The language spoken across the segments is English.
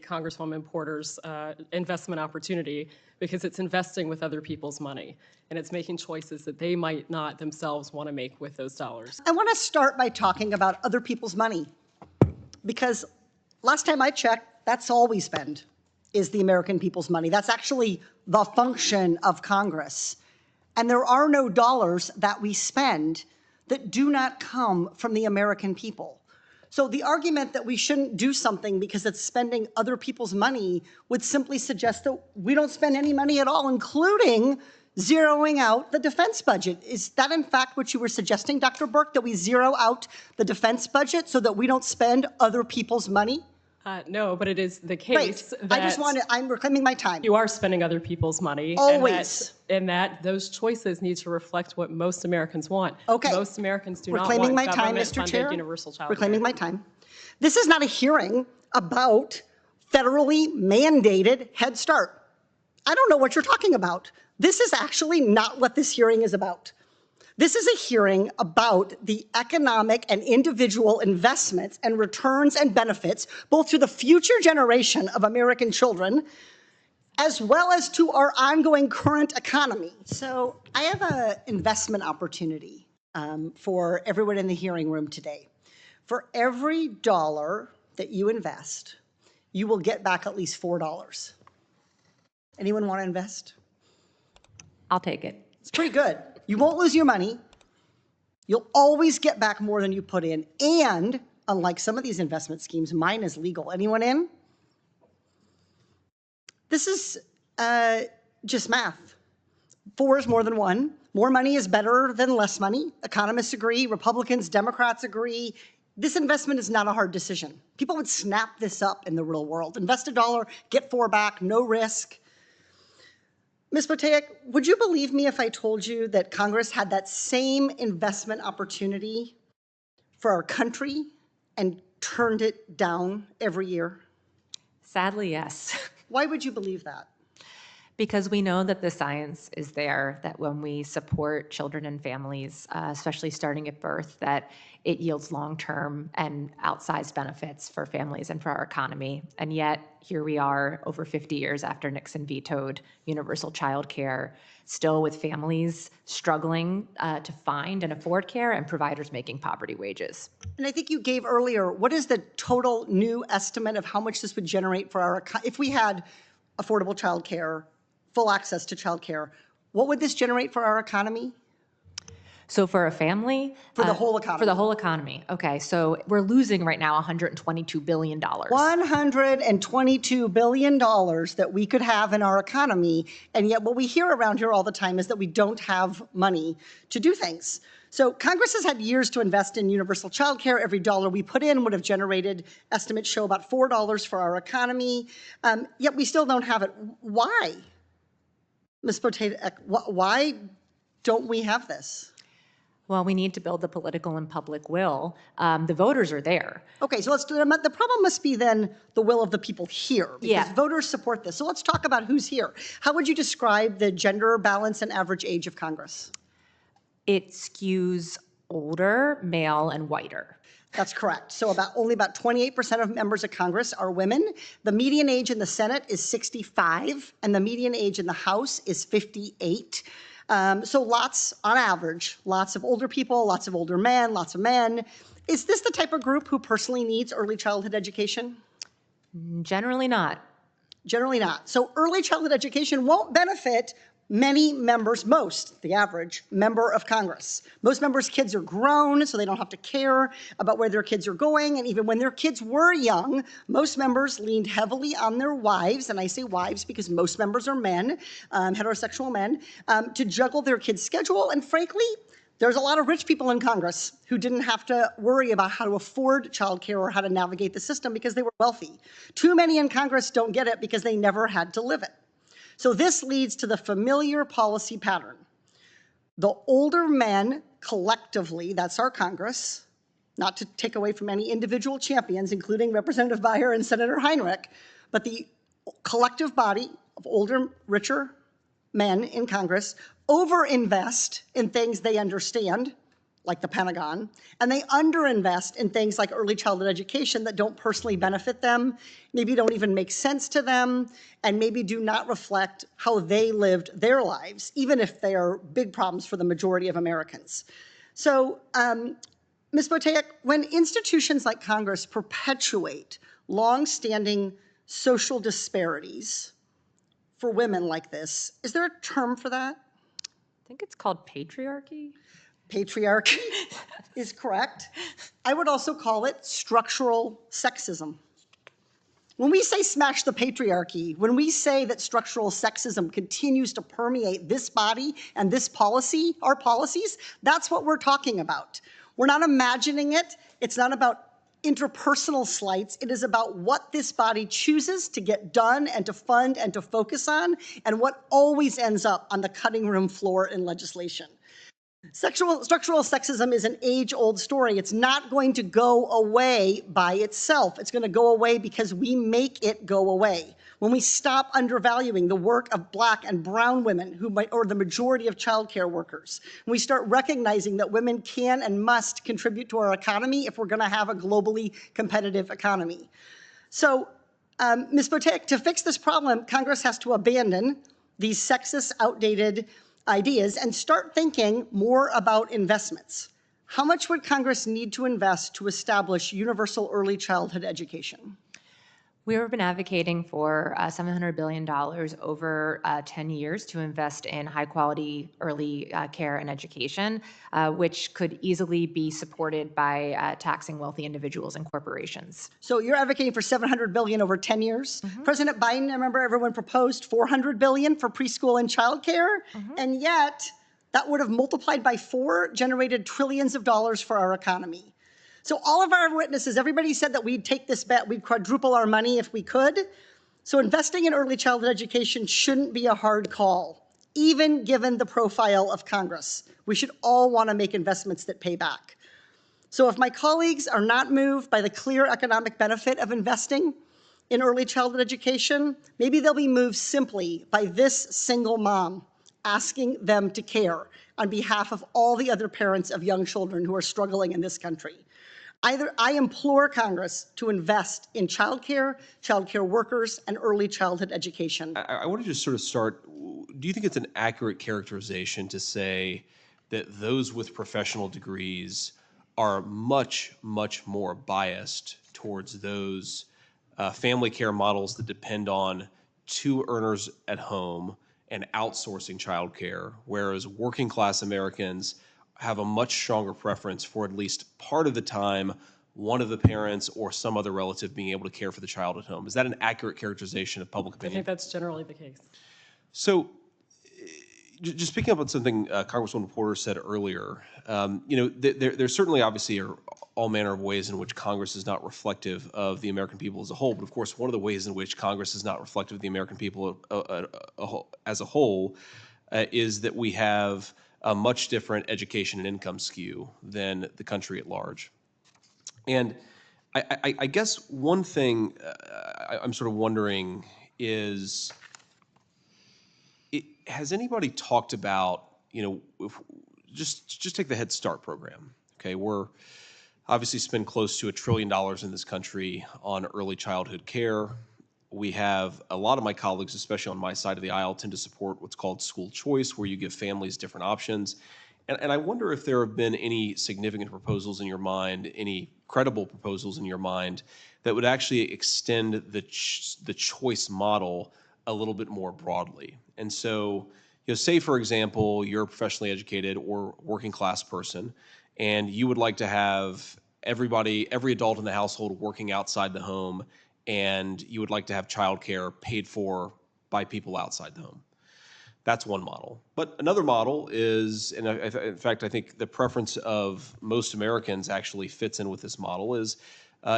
Congresswoman Porter's investment opportunity, because it's investing with other people's money, and it's making choices that they might not themselves want to make with those dollars. I want to start by talking about other people's money, because last time I checked, that's all we spend is the American people's money. That's actually the function of Congress. And there are no dollars that we spend that do not come from the American people. So the argument that we shouldn't do something because it's spending other people's money would simply suggest that we don't spend any money at all, including zeroing out the defense budget. Is that in fact what you were suggesting, Dr. Burke, that we zero out the defense budget so that we don't spend other people's money? No, but it is the case that I'm reclaiming my time. You are spending other people's money. Always. And that those choices need to reflect what most Americans want. Okay. Most Americans do not Reclaiming want my time, Mr. government-funded Chair. universal child Reclaiming care. my time. This is not a hearing about federally mandated Head Start. I don't know what you're talking about. This is actually not what this hearing is about. This is a hearing about the economic and individual investments and returns and benefits, both to the future generation of American children, as well as to our ongoing current economy. So I have an investment opportunity for everyone in the hearing room today. For every dollar that you invest, you will get back at least $4. Anyone want to invest? I'll take it. It's pretty good. You won't lose your money. You'll always get back more than you put in. And unlike some of these investment schemes, mine is legal. Anyone in? This is just math. 4 is more than 1. More money is better than less money. Economists agree. Republicans, Democrats agree. This investment is not a hard decision. People would snap this up in the real world. Invest $1, get 4 back, no risk. Ms. Boteic, would you believe me if I told you that Congress had that same investment opportunity for our country and turned it down every year? Sadly, yes. Why would you believe that? Because we know that the science is there, that when we support children and families, especially starting at birth, that it yields long-term and outsized benefits for families and for our economy. And yet, here we are over 50 years after Nixon vetoed universal child care, still with families struggling to find and afford care and providers making poverty wages. And I think you gave earlier, what is the total new estimate of how much this would generate for our, if we had affordable child care, full access to child care, what would this generate for our economy? So for a family? For the whole economy. For the whole economy. Okay, so we're losing right now $122 billion. $122 billion that we could have in our economy, and yet what we hear around here all the time is that we don't have money to do things. So Congress has had years to invest in universal child care. Every dollar we put in would have generated, estimates show, about $4 for our economy, yet we still don't have it. Why? Ms. Boteic, why don't we have this? Well, we need to build the political and public will. The voters are there. Okay, so let's do the problem must be then the will of the people here, because voters support this. So let's talk about who's here. How would you describe the gender balance and average age of Congress? It skews older, male, and whiter. That's correct. So only about 28% of members of Congress are women. The median age in the Senate is 65, and the median age in the House is 58. So lots, on average, lots of older people, lots of older men, lots of men. Is this the type of group who personally needs early childhood education? Generally not. Generally not. So early childhood education won't benefit many members, the average member of Congress. Most members' kids are grown, so they don't have to care about where their kids are going. And even when their kids were young, most members leaned heavily on their wives, and I say wives because most members are men, heterosexual men, to juggle their kids' schedule. And frankly, there's a lot of rich people in Congress who didn't have to worry about how to afford childcare or how to navigate the system because they were wealthy. Too many in Congress don't get it because they never had to live it. So this leads to the familiar policy pattern. The older men collectively, that's our Congress, not to take away from any individual champions, including Representative Beyer and Senator Heinrich, but the collective body of older, richer men in Congress overinvest in things they understand, like the Pentagon, and they underinvest in things like early childhood education that don't personally benefit them, maybe don't even make sense to them, and maybe do not reflect how they lived their lives, even if they are big problems for the majority of Americans. So, Ms. Boteic, when institutions like Congress perpetuate longstanding social disparities for women like this, is there a term for that? I think it's called patriarchy. Patriarchy is correct. I would also call it structural sexism. When we say smash the patriarchy, when we say that structural sexism continues to permeate this body and this policy, our policies, that's what we're talking about. We're not imagining it. It's not about interpersonal slights. It is about what this body chooses to get done and to fund and to focus on, and what always ends up on the cutting room floor in legislation. Structural sexism is an age-old story. It's not going to go away by itself. It's going to go away because we make it go away. When we stop undervaluing the work of Black and brown women, or the majority of childcare workers, when we start recognizing that women can and must contribute to our economy if we're going to have a globally competitive economy. So, Ms. Boteic, to fix this problem, Congress has to abandon these sexist, outdated ideas and start thinking more about investments. How much would Congress need to invest to establish universal early childhood education? We've been advocating for $700 billion over 10 years to invest in high quality early care and education, which could easily be supported by taxing wealthy individuals and corporations. So you're advocating for $700 billion over 10 years? President Biden, I remember everyone proposed $400 billion for preschool and childcare, and yet that would have multiplied by 4, generated trillions of dollars for our economy. So all of our witnesses, everybody said that we'd take this bet, we'd quadruple our money if we could. So investing in early childhood education shouldn't be a hard call, even given the profile of Congress. We should all want to make investments that pay back. So if my colleagues are not moved by the clear economic benefit of investing in early childhood education, maybe they'll be moved simply by this single mom asking them to care on behalf of all the other parents of young children who are struggling in this country. I implore Congress to invest in childcare workers, and early childhood education. I want to just sort of start, do you think it's an accurate characterization to say that those with professional degrees are much, much more biased towards those family care models that depend on 2 earners at home and outsourcing childcare, whereas working class Americans have a much stronger preference for at least part of the time one of the parents or some other relative being able to care for the child at home? Is that an accurate characterization of public I opinion? think that's generally the case. So, just picking up on something Congresswoman Porter said earlier, there certainly obviously are all manner of ways in which Congress is not reflective of the American people as a whole. But of course, one of the ways in which Congress is not reflective of the American people as a whole is that we have a much different education and income skew than the country at large. And I guess one thing I'm sort of wondering is, has anybody talked about, just take the Head Start program, okay? We're obviously spend close to $1 trillion in this country on early childhood care. We have a lot of my colleagues, especially on my side of the aisle, tend to support what's called school choice, where you give families different options. And I wonder if there have been any significant proposals in your mind, any credible proposals in your mind, that would actually extend the choice model a little bit more broadly. And so, say for example, you're a professionally educated or working class person, and you would like to have every adult in the household working outside the home, and you would like to have childcare paid for by people outside the home. That's one model. But another model is, and in fact, I think the preference of most Americans actually fits in with this model, is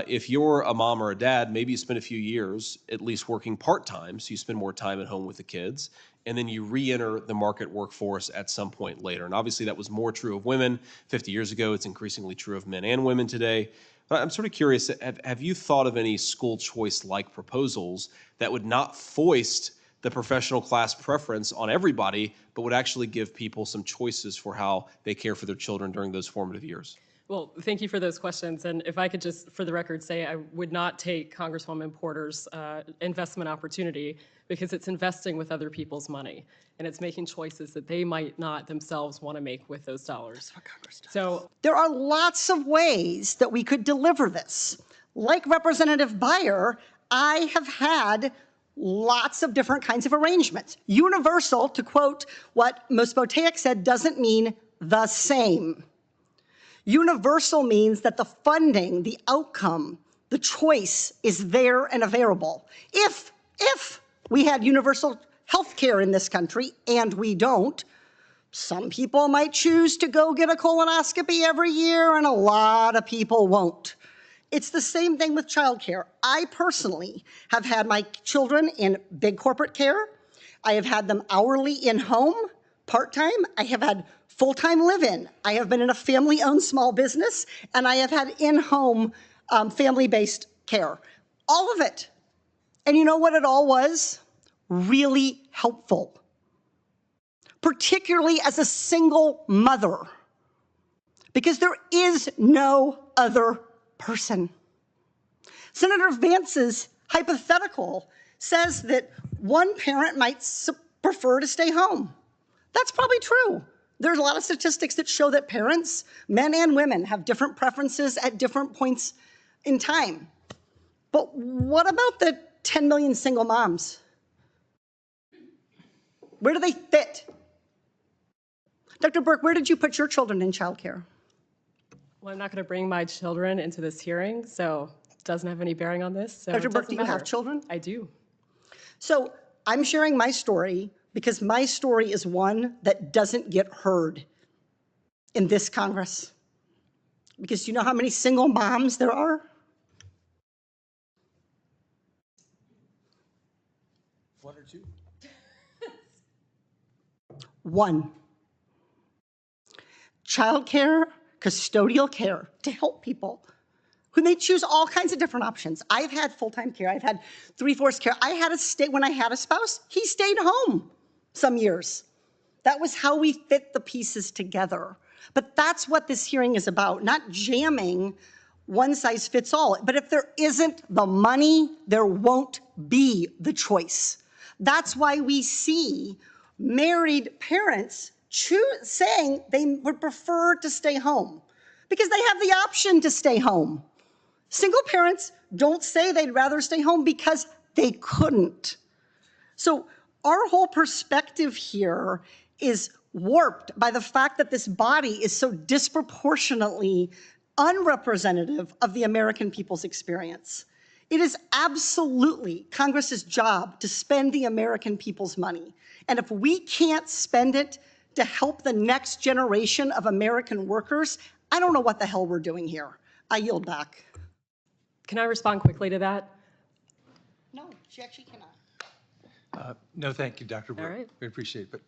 if you're a mom or a dad, maybe you spend a few years at least working part-time, so you spend more time at home with the kids, and then you re-enter the market workforce at some point later. And obviously that was more true of women 50 years ago. It's increasingly true of men and women today. But I'm sort of curious, have you thought of any school choice-like proposals that would not foist the professional class preference on everybody, but would actually give people some choices for how they care for their children during those formative years? Well, thank you for those questions. And if I could just, for the record, say I would not take Congresswoman Porter's investment opportunity because it's investing with other people's money. And it's making choices that they might not themselves want to make with those dollars. So There are lots of ways that we could deliver this. Like Representative Byer, I have had lots of different kinds of arrangements. Universal, to quote what Ms. Boteach said, doesn't mean the same. Universal means that the funding, the outcome, the choice is there and available. If we had universal health care in this country, and we don't, some people might choose to go get a colonoscopy every year, and a lot of people won't. It's the same thing with childcare. I personally have had my children in big corporate care. I have had them hourly in-home, part-time. I have had full-time live-in. I have been in a family-owned small business, and I have had in-home family-based care. All of it. And you know what it all was? Really helpful. Particularly as a single mother, because there is no other person. Senator Vance's hypothetical says that one parent might prefer to stay home. That's probably true. There's a lot of statistics that show that parents, men and women, have different preferences at different points in time. But what about the 10 million single moms? Where do they fit? Dr. Burke, where did you put your children in childcare? well, I'm not going to bring my children into this hearing, so it doesn't have any bearing on this. So Dr. it Burke, doesn't do you have matter. children? I do. So I'm sharing my story because my story is one that doesn't get heard in this Congress. Because you know how many single moms there are? One or two? One. Childcare, custodial care to help people who may choose all kinds of different options. I've had full-time care. I've had 3/4 care. I had when I had a spouse, he stayed home some years. That was how we fit the pieces together. But that's what this hearing is about, not jamming one size fits all. But if there isn't the money, there won't be the choice. That's why we see married parents saying they would prefer to stay home because they have the option to stay home. Single parents don't say they'd rather stay home because they couldn't. So our whole perspective here is warped by the fact that this body is so disproportionately unrepresentative of the American people's experience. It is absolutely Congress's job to spend the American people's money. And if we can't spend it to help the next generation of American workers, I don't know what the hell we're doing here. I yield back. Can I respond quickly to that? No, she actually cannot. No, thank you, Dr. Burke. right. We appreciate it. But